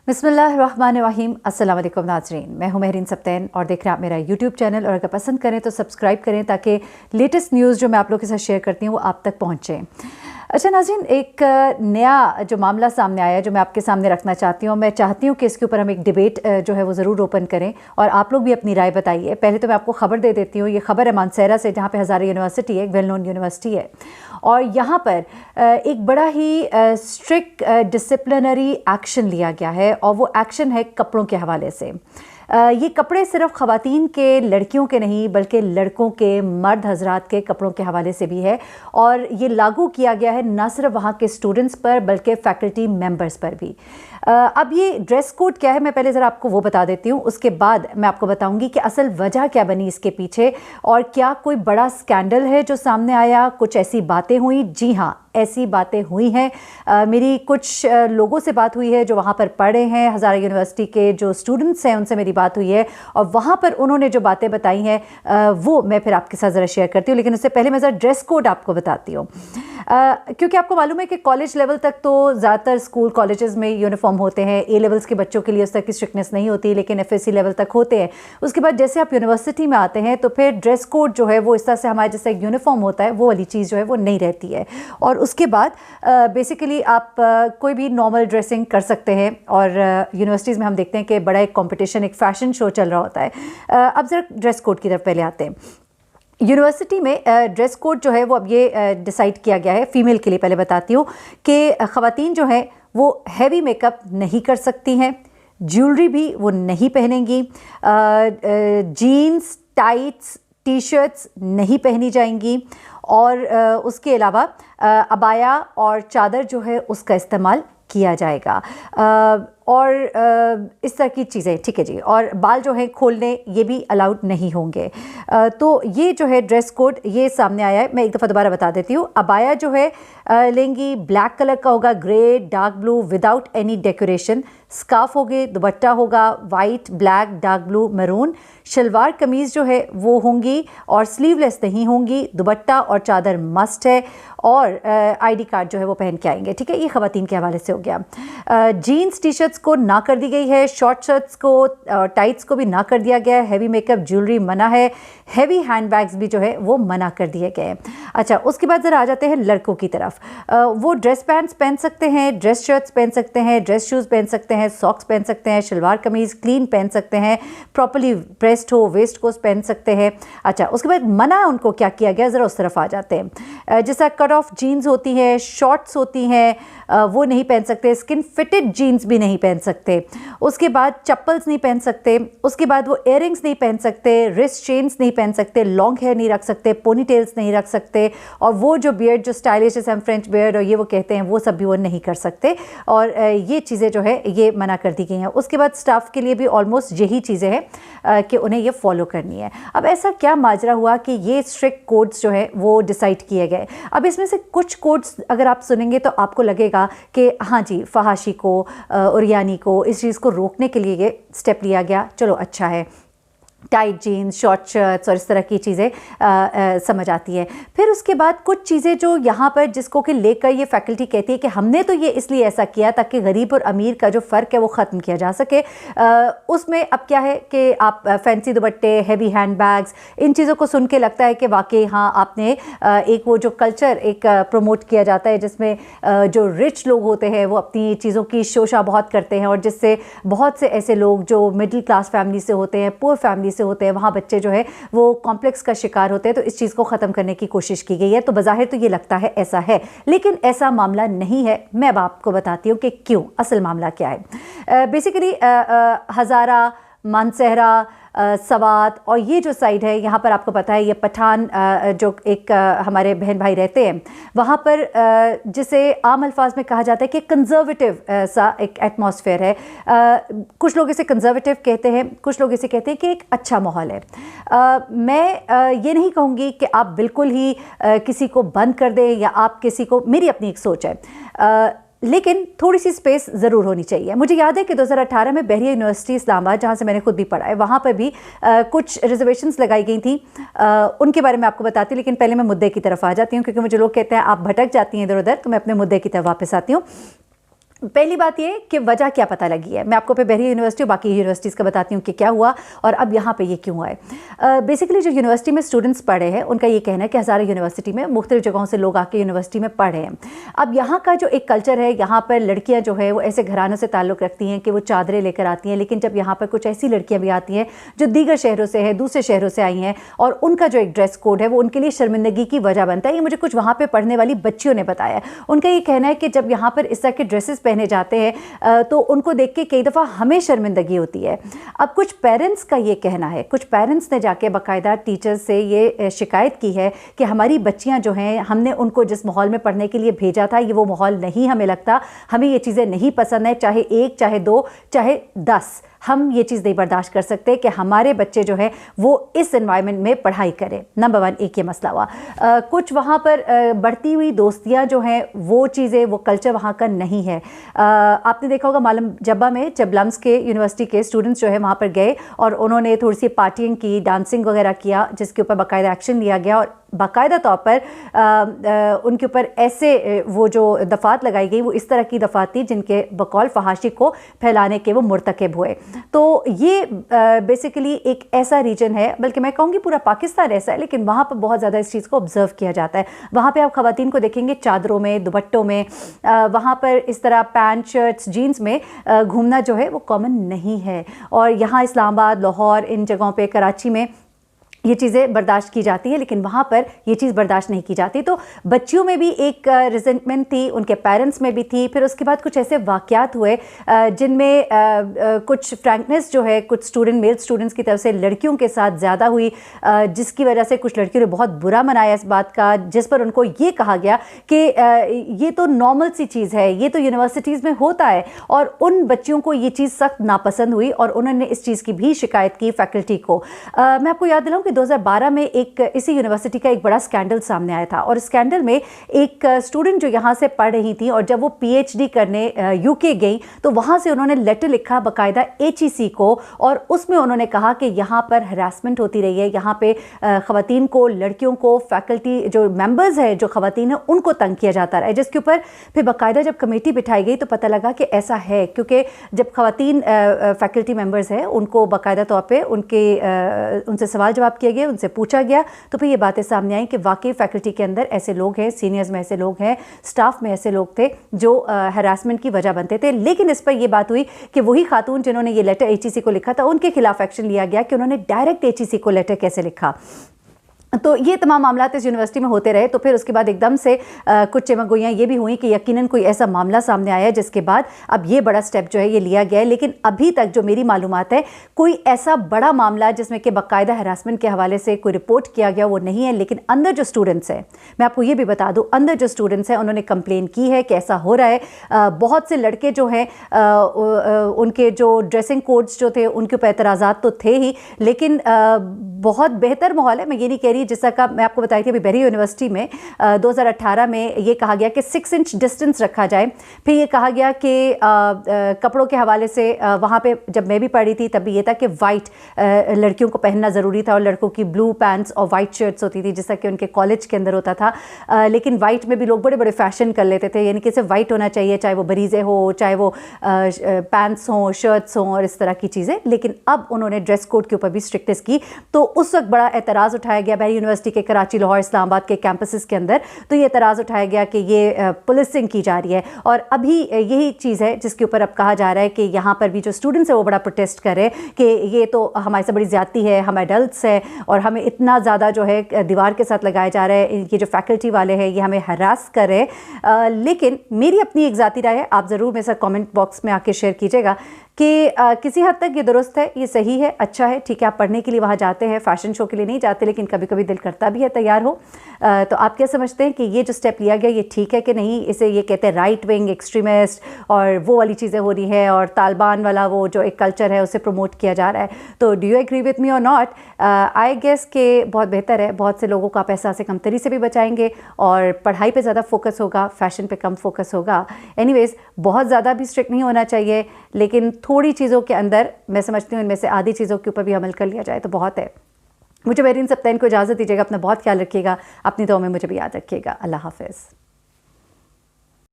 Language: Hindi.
बिस्मिल्लाहिर्रहमानिर्रहीम। अस्सलाम वालेकुम नाज़रीन, मैं हूं महरीन सब्तैन और देख रहे हैं आप मेरा यूट्यूब चैनल। और अगर पसंद करें तो सब्सक्राइब करें ताकि लेटेस्ट न्यूज़ जो मैं आप लोगों के साथ शेयर करती हूँ वो आप तक पहुँचे। अच्छा नाज़रीन, एक नया जो मामला सामने आया है जो मैं आपके सामने रखना चाहती हूँ। मैं चाहती हूँ कि इसके ऊपर हम एक डिबेट जो है वो ज़रूर ओपन करें और आप लोग भी अपनी राय बताइए। पहले तो मैं आपको ख़बर दे देती हूँ। ये ख़बर है मानसेरा से, जहाँ पे हज़ारा यूनिवर्सिटी है, एक वेल नोन यूनिवर्सिटी है। और यहाँ पर एक बड़ा ही स्ट्रिक्ट डिसिप्लिनरी एक्शन लिया गया है और वो एक्शन है कपड़ों के हवाले से। ये कपड़े सिर्फ ख़वातीन के, लड़कियों के नहीं बल्कि लड़कों के, मर्द हजरात के कपड़ों के हवाले से भी है। और ये लागू किया गया है न सिर्फ वहाँ के स्टूडेंट्स पर बल्कि फ़ैकल्टी मेंबर्स पर भी। अब ये ड्रेस कोड क्या है, मैं पहले ज़रा आपको वो बता देती हूँ। उसके बाद मैं आपको बताऊँगी कि असल वजह क्या बनी इसके पीछे और क्या कोई बड़ा स्कैंडल है जो सामने आया, कुछ ऐसी बातें हुई। जी हाँ, ऐसी बातें हुई हैं। मेरी कुछ लोगों से बात हुई है जो वहाँ पर पढ़े हैं, हज़ारा यूनिवर्सिटी के जो स्टूडेंट्स हैं उनसे मेरी बात हुई है और वहाँ पर उन्होंने जो बातें बताई हैं वो मैं फिर आपके साथ ज़रा शेयर करती हूँ। लेकिन उससे पहले मैं ज़रा ड्रेस कोड आपको बताती हूँ, क्योंकि आपको मालूम है कि कॉलेज लेवल तक तो ज़्यादातर स्कूल कॉलेजेस में यूनिफॉर्म होते हैं। ए लेवल्स के बच्चों के लिए उस तरह की स्ट्रिक्टनेस नहीं होती, लेकिन एफएससी लेवल तक होते हैं। उसके बाद जैसे आप यूनिवर्सिटी में आते हैं तो फिर ड्रेस कोड जो है वो इस तरह से हमारे जैसा एक यूनिफॉर्म होता है, वो वाली चीज़ जो है वो नहीं रहती है। और उसके बाद बेसिकली आप कोई भी नॉर्मल ड्रेसिंग कर सकते हैं। और यूनिवर्सिटीज़ में हम देखते हैं कि बड़ा एक कंपटीशन, एक फ़ैशन शो चल रहा होता है। अब ज़रा ड्रेस कोड की तरफ पहले आते हैं। यूनिवर्सिटी में ड्रेस कोड जो है वो अब ये डिसाइड किया गया है। फ़ीमेल के लिए पहले बताती हूँ कि ख़वातीन जो हैं वो हैवी मेकअप नहीं कर सकती हैं, ज्वेलरी भी वो नहीं पहनेंगी, जीन्स, टाइट्स, टी शर्ट्स नहीं पहनी जाएंगी और उसके अलावा अबाया और चादर जो है उसका इस्तेमाल किया जाएगा और इस तरह की चीज़ें, ठीक है जी। और बाल जो हैं खोलने ये भी अलाउड नहीं होंगे। तो ये जो है ड्रेस कोड ये सामने आया है। मैं एक दफ़ा दोबारा बता देती हूँ। अबाया जो है लेंगी, ब्लैक कलर का होगा, grey, dark blue without any decoration. Scarf होगे, दुपट्टा होगा white, black, dark blue, maroon. Shalwar kameez जो है वो होंगी और स्लीवलेस नहीं होंगी। दुपट्टा और चादर मस्ट है और आईडी कार्ड जो है वो पहन के आएंगे, ठीक है। ये ख़वातीन के हवाले से हो गया। जीन्स टी शर्ट्स को ना कर दी गई है, शॉर्ट शर्ट्स को, टाइट्स को भी ना कर दिया गया है। हैवी मेकअप, ज्वेलरी मना है। हैवी हैंड बैग्स भी जो है वो मना कर दिए गए हैं। अच्छा, उसके बाद ज़रा आ जाते हैं लड़कों की तरफ। वो ड्रेस पैंट्स पहन सकते हैं, ड्रेस शर्ट्स पहन सकते हैं, ड्रेस शूज़ पहन सकते हैं, सॉक्स पहन सकते हैं, शलवार कमीज़ क्लीन पहन सकते हैं, प्रॉपर्ली प्रेस्ड हो, वेस्ट कोट पहन सकते हैं। अच्छा, उसके बाद मना उनको क्या किया गया, ज़रा उस तरफ आ जाते हैं। जैसा कट ऑफ जीन्स होती है, शॉर्ट्स होती हैं, वो नहीं पहन सकते। स्किन फिटेड जीन्स भी नहीं पहन सकते। उसके बाद चप्पल्स नहीं पहन सकते। उसके बाद वो इयररिंग्स नहीं पहन सकते, रिस्ट चेन्स नहीं पहन सकते, लॉन्ग हेयर नहीं रख सकते, पोनी टेल्स नहीं रख सकते और वो जो बियर्ड जो स्टाइलिश जैसे हम फ्रेंच बियर्ड और ये वो कहते हैं वो सब भी वो नहीं कर सकते। और ये चीज़ें जो है ये मना कर दी गई हैं। उसके बाद स्टाफ के लिए भी ऑलमोस्ट यही चीज़ें हैं कि उन्हें ये फॉलो करनी है। अब ऐसा क्या माजरा हुआ कि ये स्ट्रिक्ट कोड्स जो है वो डिसाइड किए गए। अब इसमें से कुछ कोड्स अगर आप सुनेंगे तो आपको लगेगा कि हाँ जी, फहाशी को, उरियानी को, इस चीज़ को रोकने के लिए ये स्टेप लिया गया, चलो अच्छा है। टाइट जीन्स, शॉर्ट शर्ट्स और इस तरह की चीज़ें समझ आती है। फिर उसके बाद कुछ चीज़ें जो यहाँ पर जिसको कि लेकर ये फैकल्टी कहती है कि हमने तो ये इसलिए ऐसा किया ताकि गरीब और अमीर का जो फ़र्क है वो ख़त्म किया जा सके। उसमें अब क्या है कि आप फैंसी दुपट्टे, हैवी हैंड बैग्स, इन चीज़ों को सुन के लगता है कि वाकई हाँ आपने एक वो जो कल्चर एक प्रमोट किया जाता है जिसमें जो रिच लोग होते हैं वो अपनी चीज़ों की शोशा बहुत करते हैं और जिससे बहुत से ऐसे लोग जो मिडिल क्लास फैमिली से होते हैं, पुअर फैमिली से होते हैं, वहाँ बच्चे जो है वो कॉम्प्लेक्स का शिकार होते हैं। तो इस चीज़ को ख़त्म करने की कोशिश की गई है। तो बज़ाहिर तो ये लगता है ऐसा है, लेकिन ऐसा मामला नहीं है। मैं अब आपको बताती हूँ कि क्यों, असल मामला क्या है। बेसिकली हज़ारा, मानसेरा, सवात और ये जो साइड है यहाँ पर आपको पता है ये पठान जो एक हमारे बहन भाई रहते हैं वहाँ पर जिसे आम अल्फाज में कहा जाता है कि कंजर्वेटिव सा एक एटमॉस्फेयर है। कुछ लोग इसे कंजर्वेटिव कहते हैं, कुछ लोग इसे कहते हैं कि एक अच्छा माहौल है। मैं ये नहीं कहूँगी कि आप बिल्कुल ही किसी को बंद कर दें या आप किसी को, मेरी अपनी एक सोच है, लेकिन थोड़ी सी स्पेस ज़रूर होनी चाहिए। मुझे याद है कि 2018 में बहरिया यूनिवर्सिटी इस्लामाबाद, जहाँ से मैंने खुद भी पढ़ा है, वहाँ पर भी कुछ रिजर्वेशंस लगाई गई थी। उनके बारे में आपको बताती हूँ, लेकिन पहले मैं मुद्दे की तरफ आ जाती हूँ क्योंकि मुझे लोग कहते हैं आप भटक जाती हैं इधर उधर, तो मैं अपने मुद्दे की तरफ वापस आती हूँ। पहली बात ये कि वजह क्या पता लगी है। मैं आपको पे बहरी यूनिवर्सिटी और बाकी यूनिवर्सिटीज़ का बताती हूँ कि क्या हुआ और अब यहाँ पे ये क्यों आए। बेसिकली जो यूनिवर्सिटी में स्टूडेंट्स पढ़े हैं उनका ये कहना है कि हज़ारों यूनिवर्सिटी में मुख्तलिफ जगहों से लोग आके यूनिवर्सिटी में पढ़े हैं। अब यहाँ का जो एक कल्चर है, यहाँ पर लड़कियाँ जो है वो ऐसे घरानों से ताल्लुक़ रखती हैं कि वो चादरें लेकर आती हैं, लेकिन जब यहाँ पर कुछ ऐसी लड़कियाँ भी आती हैं जो दीगर शहरों से हैं, दूसरे शहरों से आई हैं, और उनका जो एक ड्रेस कोड है वो उनके लिए शर्मिंदगी की वजह बनता है। ये मुझे कुछ वहाँ पर पढ़ने वाली बच्चियों ने बताया। उनका ये कहना है कि जब यहाँ पर इस तरह के ड्रेसेस पहने जाते हैं तो उनको देख के कई दफ़ा हमें शर्मिंदगी होती है। अब कुछ पेरेंट्स का ये कहना है, कुछ पेरेंट्स ने जाके बाकायदा टीचर्स से ये शिकायत की है कि हमारी बच्चियां जो हैं, हमने उनको जिस माहौल में पढ़ने के लिए भेजा था ये वो माहौल नहीं हमें लगता, हमें ये चीज़ें नहीं पसंद है, चाहे 1 चाहे 2 चाहे 10, हम ये चीज़ नहीं बर्दाश्त कर सकते कि हमारे बच्चे जो है वो इस एनवायरनमेंट में पढ़ाई करें। नंबर 1 एक ये मसला हुआ। कुछ वहाँ पर बढ़ती हुई दोस्तियाँ जो हैं वो चीज़ें, वो कल्चर वहाँ का नहीं है। आपने देखा होगा मालूम जब्बा में जब लम्स के यूनिवर्सिटी के स्टूडेंट्स जो है वहाँ पर गए और उन्होंने थोड़ी सी पार्टिंग की, डांसिंग वगैरह किया, जिसके ऊपर बाकायदा एक्शन लिया गया और बाकायदा तौर पर उनके ऊपर ऐसे वो जो दफ़ात लगाई गई वो इस तरह की दफ़ात थी जिनके बकौल फहाशी को फैलाने के वो मुर्तकब हुए। तो ये बेसिकली एक ऐसा रीजन है, बल्कि मैं कहूँगी पूरा पाकिस्तान ऐसा है, लेकिन वहाँ पर बहुत ज़्यादा इस चीज़ को ऑब्ज़र्व किया जाता है। वहाँ पे आप ख़वातीन को देखेंगे चादरों में, दुपट्टों में, वहाँ पर इस तरह पैंट शर्ट्स जीन्स में घूमना जो है वो कॉमन नहीं है। और यहाँ इस्लामाबाद, लाहौर, इन जगहों पे, कराची में ये चीज़ें बर्दाश्त की जाती है, लेकिन वहाँ पर ये चीज़ बर्दाश्त नहीं की जाती। तो बच्चियों में भी एक रिजेंटमेंट थी, उनके पेरेंट्स में भी थी। फिर उसके बाद कुछ ऐसे वाक़यात हुए जिनमें कुछ फ्रैंकनेस जो है कुछ मेल स्टूडेंट्स की तरफ से लड़कियों के साथ ज़्यादा हुई, जिसकी वजह से कुछ लड़कियों ने बहुत बुरा मनाया इस बात का, जिस पर उनको ये कहा गया कि ये तो नॉर्मल सी चीज़ है, ये तो यूनिवर्सिटीज़ में होता है। और उन बच्चियों को ये चीज़ सख्त नापसंद हुई और उन्होंने इस चीज़ की भी शिकायत की फैकल्टी को। मैं आपको याद दिलाऊँ कि 2012 में एक इसी यूनिवर्सिटी का एक बड़ा स्कैंडल सामने आया था, और स्कैंडल में एक स्टूडेंट जो यहाँ से पढ़ रही थी और जब वो पीएचडी करने यूके गई तो वहाँ से उन्होंने लेटर लिखा बाकायदा एचईसी को, और उसमें उन्होंने कहा कि यहाँ पर हरासमेंट होती रही है, यहाँ पे ख़वातीन को, लड़कियों को, फैकल्टी जो मेंबर्स है, जो ख़वातीन है, उनको तंग किया जाता रहा है। जिसके ऊपर फिर बाकायदा जब कमेटी बिठाई गई तो पता लगा कि ऐसा है, क्योंकि जब ख़वातीन फैकल्टी मेंबर्स हैं उनको बाकायदा तौर पर उनसे सवाल जवाब किया गया, उनसे पूछा गया, तो फिर ये बातें सामने आई कि वाकई फैकल्टी के अंदर ऐसे लोग हैं, सीनियर्स में ऐसे लोग हैं, स्टाफ में ऐसे लोग थे जो हरासमेंट की वजह बनते थे। लेकिन इस पर यह बात हुई कि वही खातून जिन्होंने ये लेटर एचईसी को लिखा था उनके खिलाफ एक्शन लिया गया कि उन्होंने डायरेक्ट एचईसी को लेटर कैसे लिखा। तो ये तमाम मामला इस यूनिवर्सिटी में होते रहे। तो फिर उसके बाद एकदम से कुछ चमकगोइयाँ ये भी हुई कि यकीनन कोई ऐसा मामला सामने आया जिसके बाद अब ये बड़ा स्टेप जो है ये लिया गया है। लेकिन अभी तक जो मेरी मालूमात है कोई ऐसा बड़ा मामला जिसमें कि बाकायदा हरासमेंट के हवाले से कोई रिपोर्ट किया गया वो नहीं है। लेकिन अंदर जो स्टूडेंट्स हैं, मैं आपको ये भी बता दूँ, अंदर जो स्टूडेंट्स हैं उन्होंने कंप्लेन की है कि ऐसा हो रहा है। बहुत से लड़के जो हैं उनके जो ड्रेसिंग कोड्स जो थे उनके ऊपर एतराज़ात तो थे ही, लेकिन बहुत बेहतर माहौल है। मैं ये नहीं कह रही, जैसा का मैं आपको बताई थी अभी बहरी यूनिवर्सिटी में 2018 में ये कहा गया कि 6 इंच डिस्टेंस रखा जाए। फिर ये कहा गया कि कपड़ों के हवाले से वहाँ पे जब मैं भी पढ़ी थी तब भी ये था कि वाइट लड़कियों को पहनना ज़रूरी था और लड़कों की ब्लू पैंट्स और वाइट शर्ट्स होती थी जैसा कि उनके कॉलेज के अंदर होता था। लेकिन वाइट में भी लोग बड़े बड़े फैशन कर लेते थे, यानी कि सिर्फ वाइट होना चाहिए, चाहे वो बरीज़े हो, चाहे वो पैंट्स हों, शर्ट्स हों और इस तरह की चीज़ें। लेकिन अब उन्होंने ड्रेस कोड के ऊपर भी स्ट्रिक्टनेस की, तो उस वक्त बड़ा एतराज़ उठाया गया बहरी यूनिवर्सिटी के कराची, लाहौर, इस्लामाबाद के कैंपसेस के अंदर। तो ये एतराज़ उठाया गया कि ये पुलिसिंग की जा रही है, और अभी यही चीज़ है जिसके ऊपर अब कहा जा रहा है कि यहाँ पर भी जो स्टूडेंट्स है वो बड़ा प्रोटेस्ट कर रहे हैं कि ये तो हमारे से बड़ी ज़्यादती है, हम एडल्ट्स हैं और हमें इतना ज़्यादा जो है दीवार के साथ लगाया जा रहा है, ये जो फैकल्टी वाले हैं ये हमें हरास कर रहे हैं। लेकिन मेरी अपनी एक ज़ाती राय है, आप ज़रूर मेरे साथ कमेंट बॉक्स में आके शेयर कीजिएगा कि किसी हद तक ये दुरुस्त है, ये सही है, अच्छा है, ठीक है। आप पढ़ने के लिए वहाँ जाते हैं, फ़ैशन शो के लिए नहीं जाते, लेकिन कभी कभी दिल करता भी है तैयार हो। तो आप क्या समझते हैं कि ये जो स्टेप लिया गया ये ठीक है कि नहीं? इसे ये कहते हैं राइट विंग एक्सट्रीमिस्ट और वो वाली चीज़ें हो रही है, और तालिबान वाला वो जो एक कल्चर है उसे प्रमोट किया जा रहा है। तो do you agree with me or not? I guess के बहुत बेहतर है, बहुत से लोगों का पैसा से कमतरी से भी बचाएंगे और पढ़ाई पर ज़्यादा फोकस होगा, फ़ैशन पर कम फोकस होगा। एनीवेज़ बहुत ज़्यादा भी स्ट्रिक्ट नहीं होना चाहिए, लेकिन थोड़ी चीज़ों के अंदर मैं समझती हूँ इनमें से आधी चीज़ों के ऊपर भी अमल कर लिया जाए तो बहुत है। मुझे मेरी इन सप्ताह को इजाज़त दीजिएगा, अपना बहुत ख्याल रखिएगा, अपनी दुआ में मुझे भी याद रखिएगा। अल्लाह हाफ़िज़।